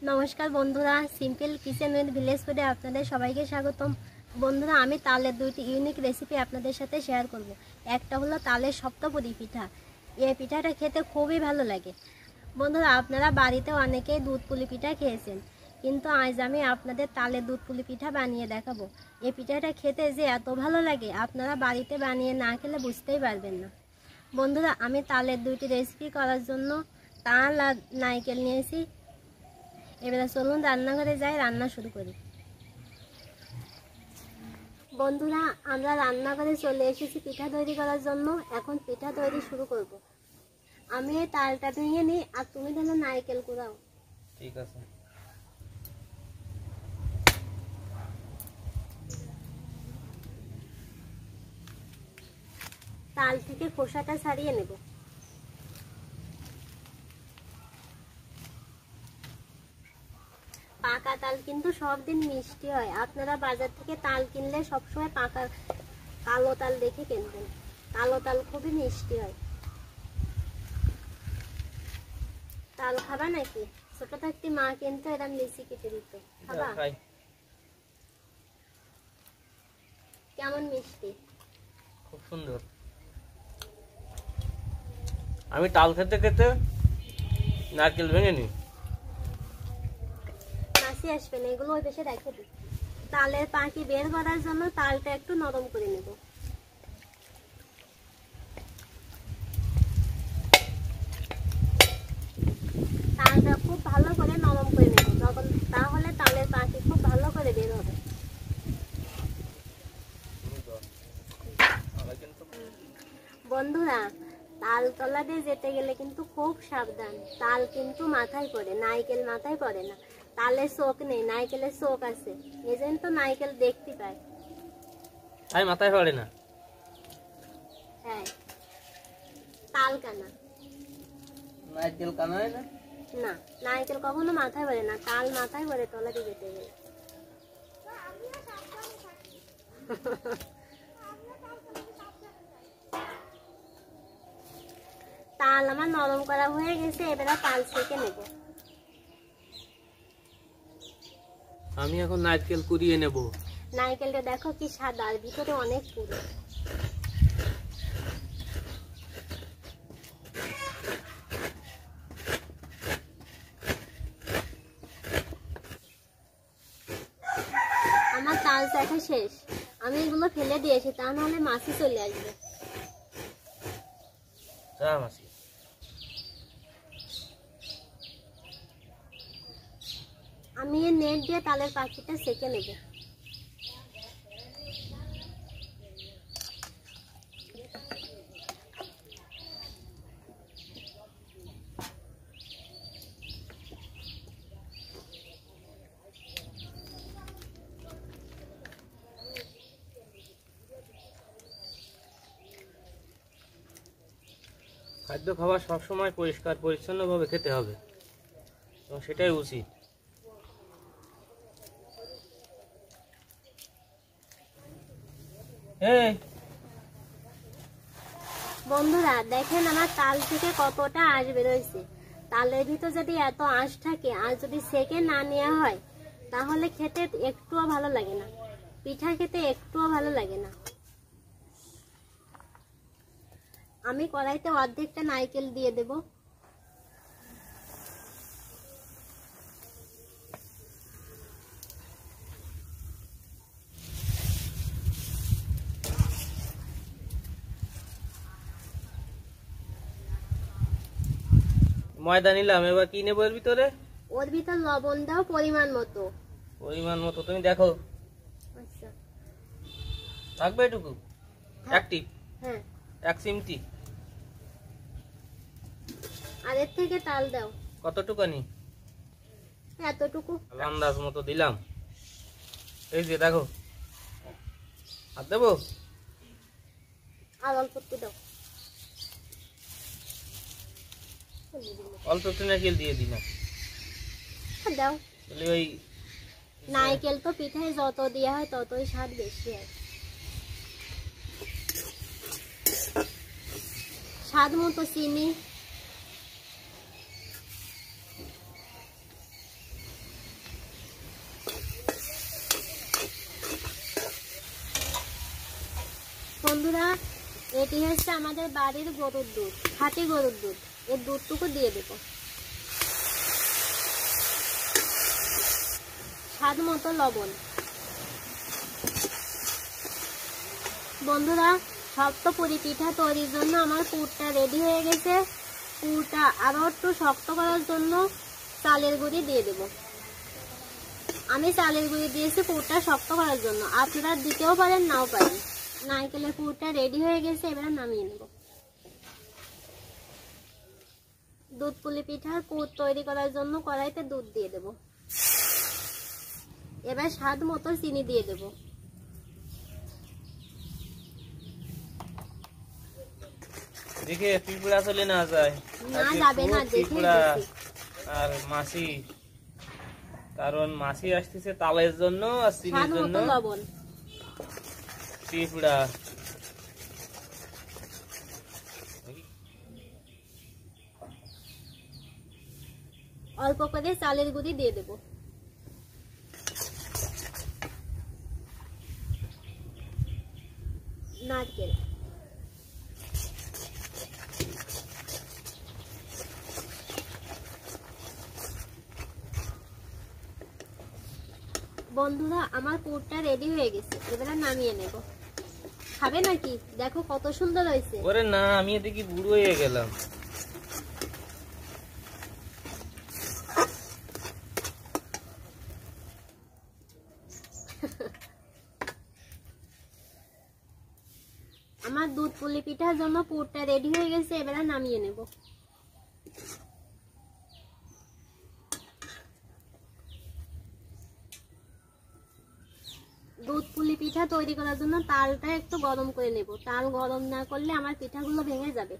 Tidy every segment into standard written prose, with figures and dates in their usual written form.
নমস্কার বন্ধুরা, simple kitchen with village ফুডে আপনাদের সবাইকে স্বাগতম। বন্ধুরা, আমি তালের দুইটি ইউনিক রেসিপি আপনাদের সাথে শেয়ার করব। একটা হলো তালের সপ্তপদী পিঠা। এই পিঠাটা খেতে খুবই ভালো লাগে। বন্ধুরা, আপনারা বাড়িতে অনেকেই দুধ পুলি পিঠা খেয়েছেন, কিন্তু আজ আমি আপনাদের তালের দুধ পুলি পিঠা বানিয়ে দেখাবো। এই পিঠাটা খেতে যে এত ভালো লাগে, আপনারা বাড়িতে বানিয়ে না খেলে বুঝতেই পারবেন না। বন্ধুরা, আমি তালের দুইটি রেসিপি করার জন্য তাল আর নারকেল নিয়েছি। এবারে চলুন রান্নাঘরে যাই, রান্না শুরু করি। বন্ধুরা, আমরা রান্নাঘরে চলে এসেছি পিঠা তৈরি করার জন্য। এখন পিঠা তৈরি শুরু করব। আমি এই তালটা ভেঙে নিই, আর তুমি তাহলে নারকেল কুড়াও। ঠিক আছে। তাল থেকে খোসাটা ছাড়িয়ে নেব। পাকা তাল কিন্তু সব দিন মিষ্টি হয়। আপনারা বাজার থেকে তাল কিনলে সবসময় পাকা কালো তাল দেখে কিনবেন। কালো তাল খুবই মিষ্টি হয়। তাল খাবা নাকি? ছোট থাকতে মা কিন্তু এরকম লিচি কেটে দিত। খাবা? কেমন মিষ্টি, খুব সুন্দর। আমি তাল খেতে খেতে নারকেল ভেঙে নিই। কাশি আসবে না, এগুলো ওই পাশে রেখে দিই। তালের পাখি বের করার জন্য তালটা একটু নরম করে নেব। তালটা খুব ভালো করে নরম করে নেব, তখন তাহলে তালের পাখি খুব ভালো করে বের হবে। বন্ধুরা, তাল তলা দিয়ে যেতে গেলে কিন্তু খুব সাবধান। তাল কিন্তু মাথায় পড়ে, নারকেল মাথায় পড়ে না। তালের চোখ নেই, নারকেলের চোখ আছে, এজন্য তো নারকেল দেখতে পায়। তাই মাথায় পড়ে না? হ্যাঁ, তাল কানা। নারকেল কানা হয় না? না, নারকেল কখনো মাথায় পড়ে না, তাল মাথায় পড়ে তলা দিয়ে যেতে গেলে। তাল আমার নরম করা হয়ে গেছে, এবারে তাল ছেঁকে নেব। আমি এখন নারকেল কুড়িয়ে নেব। নারকেলটা দেখো কি সাদা, আর ভিতরে অনেক পুরো। আমার তাল চাখা শেষ। আমি এগুলো ফেলে দিয়েছি, তা নাহলে মাছি চলে আসবে। আমি এই নেট দিয়ে তালের পাখিটা সেঁকে নেব। খাদ্য খাবার সবসময় পরিষ্কার পরিচ্ছন্নভাবে খেতে হবে, এবং সেটাই উচিত। বন্ধুরা, দেখেন আমার তাল থেকে কতটা আঁশ বেরোইছে। তালের ভিতর যদি এত আঁশ থাকে আর যদি সেকে না নেওয়া হয়, তাহলে খেতে একটুও ভালো লাগে না। পিঠা খেতে একটুও ভালো লাগে না। আমি কড়াইতে অর্ধেকটা নারকেল দিয়ে দেব। ময়দা নিলাম, এবার কি নেবো এর ভিতরে? ওর ভিতর লবণ দাও পরিমাণ মতো। পরিমাণ মতো তুমি দেখো। আচ্ছা, থাকবে এটুকু? এক টিপ? হ্যাঁ। এক চিমটি? আর এর থেকে তাল দাও। কতটুকানি? এতটুকু। আন্দাজ মতো দিলাম। এই যে দেখো, আর দেবো? আর অল্প একটু দাও। অল্প একটু নারকেল দিয়ে দিলাম। দাও। ওই নারকেল তো পিঠায় যত দেওয়া হয় ততই স্বাদ বেশি হয়। স্বাদ মতো চিনি। এটি হচ্ছে আমাদের বাড়ির গরুর দুধ, খাঁটি গরুর দুধ। এর দুধটুকু দিয়ে দেব, স্বাদ মতো লবণ। বন্ধুরা, সপ্তপুরি পিঠা তৈরির জন্য আমার পুরটা রেডি হয়ে গেছে। পুরটা আরো একটু শক্ত করার জন্য চালের গুঁড়ি দিয়ে দেব। আমি চালের গুঁড়ি দিয়েছি পুরটা শক্ত করার জন্য, আপনারা দিতেও পারেন নাও পারেন। নারকেলের পুরটা রেডি হয়ে গেছে, এবারে নামিয়ে নেব। দুধ পুলি পিঠার পুর তৈরি করার জন্য কড়াইতে দুধ দিয়ে দেব। এবার স্বাদ মতো চিনি দিয়ে দেব। দেখে পিঁপড়া চলে না যায়, না যাবে না, দেখে পিঁপড়া আর মাছি, কারণ মাছি আসতেছে তালের জন্য আর চিনির স্বাদ জন্য। মতো লবণ। পিঁপড়া অল্প করে চালের গুঁড়ি দিয়ে দেব। নারকেল, বন্ধুরা আমার পুরটা রেডি হয়ে গেছে, এবারে নামিয়ে নেব। খাবে নাকি? দেখো কত সুন্দর হয়েছে। ওরে না, আমি এদিকে বুড়ো হয়ে গেলাম। আমার দুধ পুলি পিঠার জন্য পুরটা রেডি হয়ে গেছে, এবারে নামিয়ে নেব। দুধ পুলি পিঠা তৈরি করার জন্য তালটা একটু গরম করে নেব। তাল গরম না করলে আমার পিঠাগুলো ভেঙে যাবে।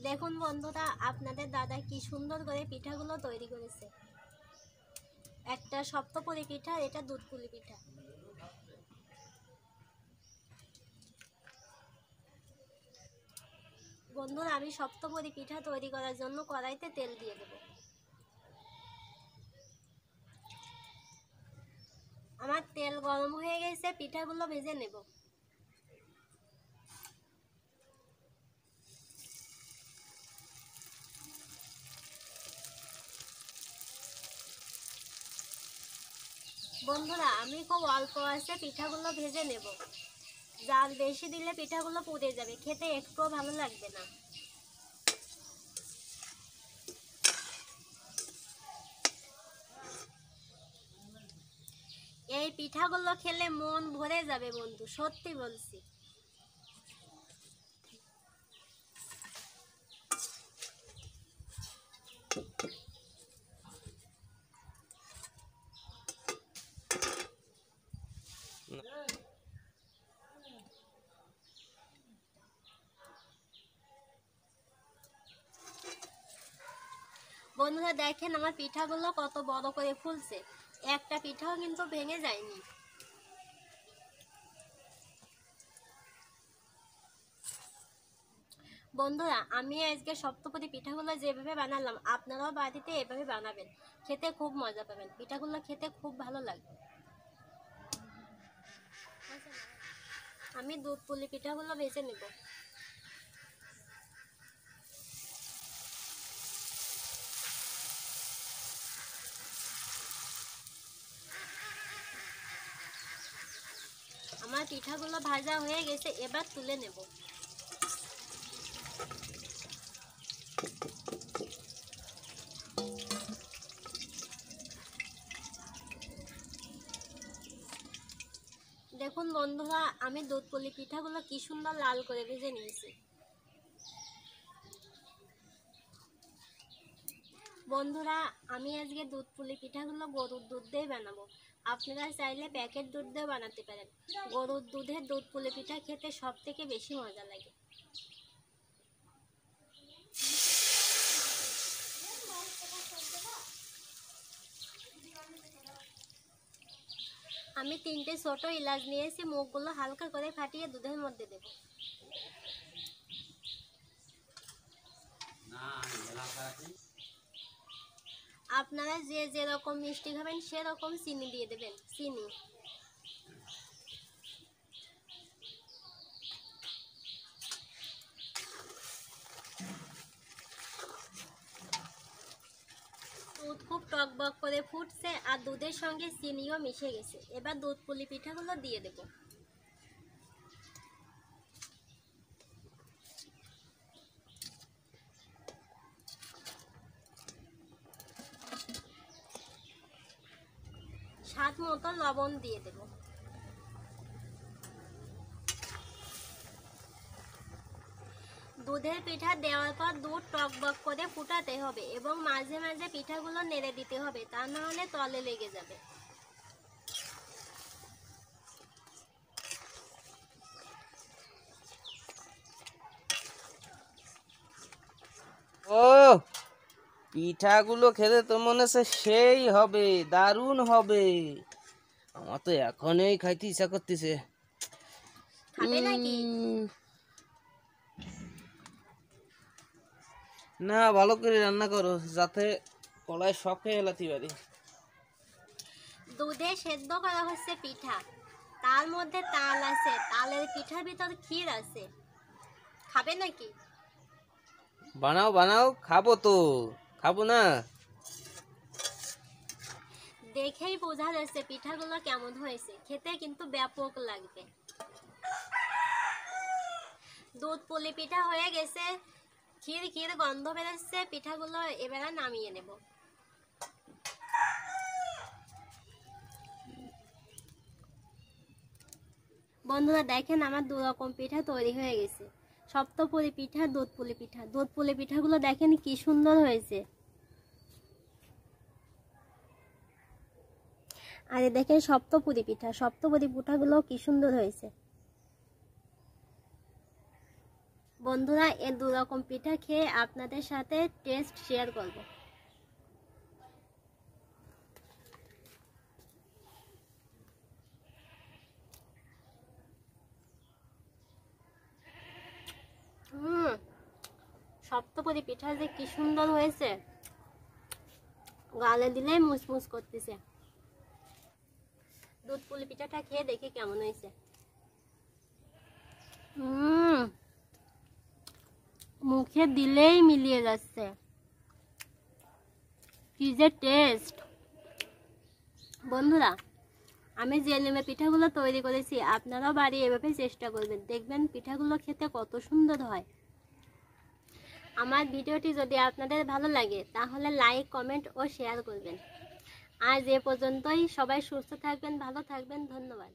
দেখুন বন্ধুরা, আপনাদের দাদা কি সুন্দর করে পিঠাগুলো তৈরি করেছে। একটা সপ্তপুরি পিঠা, এটা দুধ পুলি পিঠা। বন্ধুরা, আমি সপ্তপুরি পিঠা তৈরি করার জন্য কড়াইতে তেল দিয়ে দেব। আমার তেল গরম হয়ে গেছে, পিঠাগুলো ভেজে নেব। বন্ধুরা, আমি খুব অল্প আছে পিঠাগুলো ভেজে নেব। জাল বেশি দিলে পিঠাগুলো পুড়ে যাবে, খেতে একটুও ভালো লাগবে না। এই পিঠাগুলো খেলে মন ভরে যাবে বন্ধু, সত্যি বলছি। বন্ধুরা দেখেন আমার পিঠাগুলো কত বড় করে ফুলছে, একটা পিঠাও কিন্তু ভেঙে যায়নি। বন্ধুরা, আমি আজকে সপ্তপদী পিঠাগুলো যেভাবে বানালাম, আপনারাও বাড়িতে এভাবে বানাবেন, খেতে খুব মজা পাবেন। পিঠাগুলো খেতে খুব ভালো লাগবে। আমি দুধ পুলি পিঠাগুলো ভেজে নেব। আমার পিঠাগুলো ভাজা হয়ে গেছে, এবার তুলে নেব। দেখুন বন্ধুরা, আমি দুধ পুলি পিঠাগুলো কি সুন্দর লাল করে ভেজে নিয়েছি। বন্ধুরা, আমি আজকে দুধ পুলি পিঠাগুলো গরুর দুধ দিয়ে বানাবো। আপনারা চাইলে প্যাকেট দুধ দিয়ে বানাতে পারেন। গরুর দুধের দুধ পুলি পিঠা খেতে সব থেকে বেশি মজা লাগে। আমি 3টে ছোট এলাচ নিয়েছি, মুখগুলো হালকা করে ফাটিয়ে দুধের মধ্যে দেব। আপনারা যে যেরকম মিষ্টি খাবেন সেরকম চিনি দিয়ে দেবেন। চিনি দুধ খুব টকবক করে ফুটছে আর দুধের সঙ্গে চিনিও মিশে গেছে। এবার দুধ পুলি পিঠাগুলো দিয়ে দেব। স্বাদ মতো লবণ দিয়ে দেব। দুধের পিঠা দেওয়ার পর দুধ টকবক করে ফুটাতে হবে এবং মাঝে মাঝে পিঠাগুলো নেড়ে দিতে হবে, তা না হলে তলে লেগে যাবে। ও, পিঠাগুলো খেতে তো মনে হচ্ছে সেই হবে, দারুণ হবে। আমার তো এখনই খাইতে ইচ্ছা করতেছে। খাবে নাকি? না, ভালো করে রান্না করো যাতে কড়াই সব খেয়ে এলাতে পারি। দুধে সেদ্ধ করা হচ্ছে পিঠা, তার মধ্যে তাল আছে, তালের পিঠার ভিতর ক্ষীর আছে। খাবে নাকি? বানাও বানাও, খাবো তো, খাবো না? দেখেই বোঝা যাচ্ছে পিঠাগুলো কেমন হয়েছে, খেতে কিন্তু ব্যাপক লাগবে। দুধ পুলি পিঠা হয়ে গেছে, ক্ষীর ক্ষীর গন্ধ বেরোচ্ছে। পিঠাগুলো এবারে নামিয়ে নেব। বন্ধুরা দেখেন, আমার 2 রকম পিঠা তৈরি হয়ে গেছে। সপ্তপুলি পিঠা, দুধ পুলি পিঠা। দুধ পুলি পিঠাগুলো দেখেন কি সুন্দর হয়েছে। আর দেখেন সপ্তপুলি পিঠা, সপ্তপুলি পিঠাগুলো কি সুন্দর হয়েছে। বন্ধুরা, এই 2 রকম পিঠা খেয়ে আপনাদের সাথে টেস্ট শেয়ার করব। সপ্তপদী পিঠা যে কি সুন্দর হয়েছে, গালে দিলে মুচমুচ করতেছে। দুধ পুলি পিঠাটা খেয়ে দেখি কেমন হয়েছে। মুখে দিলেই মিলিয়ে যাচ্ছে, কি যে টেস্ট। বন্ধুরা, আমি যে নিয়মে পিঠাগুলো তৈরি করেছি আপনারাও বাড়ি এভাবে চেষ্টা করবেন, দেখবেন পিঠাগুলো খেতে কত সুন্দর হয়। আমার ভিডিওটি যদি আপনাদের ভালো লাগে তাহলে লাইক, কমেন্ট ও শেয়ার করবেন। আজ এ পর্যন্তই। সবাই সুস্থ থাকবেন, ভালো থাকবেন। ধন্যবাদ।